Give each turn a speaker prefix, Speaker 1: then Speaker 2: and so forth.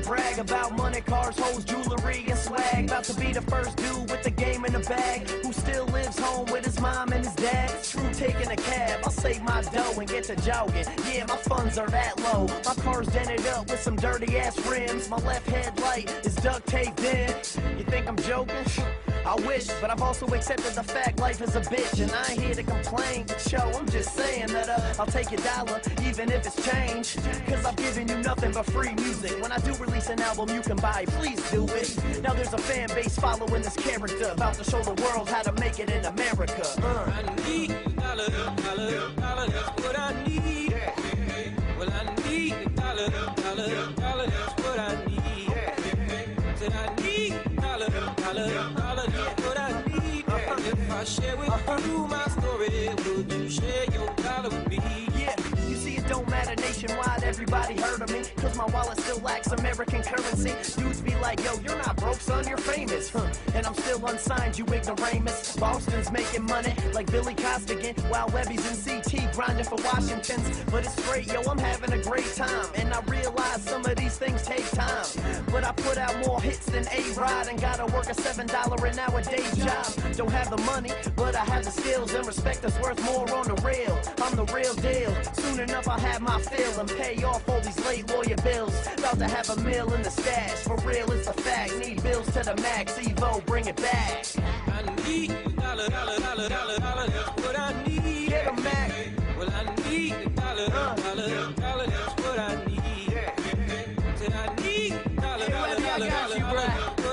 Speaker 1: brag about money, cars, hoes, jewelry, and swag. About to be the first dude with the game in the bag, who still lives home with his mom and his dad. It's true, taking a cab, I'll save my dough and get to jogging. Yeah, my funds are that low. My car's dented up with some dirty ass rims. My left headlight is duct taped in. You think I'm joking? I wish, but I've also accepted the fact life is a bitch. And I ain't here to complain, but yo, I'm just saying that I'll take your dollar, even if it's change. Cause I've given you nothing but free music. When I do release an album you can buy, please do it. Now there's a fan base following this character, about to show the world how to make it in America.
Speaker 2: I need a dollar, dollar, dollar, that's what I need. Well, I need a dollar, dollar, dollar, that's what I need. Said I need a dollar, dollar, dollar, that's what I need. If I share with you my story, would you share your dollar with me?
Speaker 1: Yeah, you see it don't matter nationwide, everybody heard of me. Cause my wallet still lacks American currency. Dudes be like, yo, you're not broke, son, you're famous. And I'm still unsigned, you ignoramus. Boston's making money like Billy Costigan, while Webby's in CT grinding for Washington's. But it's great, yo, I'm having a great time. And I realize some of these things take time. But I put out more hits than A-Rod, and gotta work a $7 an hour day job. Don't have the money, but I have the skills, and respect that's worth more on the real. I'm the real deal. Soon enough I'll have my fill and pay off all these late lawyer bills. About to have a meal in the stash, for real it's a fact. Need bills to the max, Evo, bring it back.
Speaker 2: I need a dollar, dollar, dollar, dollar, dollar, that's what I need.
Speaker 1: Get 'em, Mac.
Speaker 2: Well, I need a dollar, dollar, dollar, that's what I need. Said I need a dollar, dollar,
Speaker 1: Webby, I
Speaker 2: dollar,
Speaker 1: got
Speaker 2: dollar,
Speaker 1: you,
Speaker 2: dollar,
Speaker 1: bruh.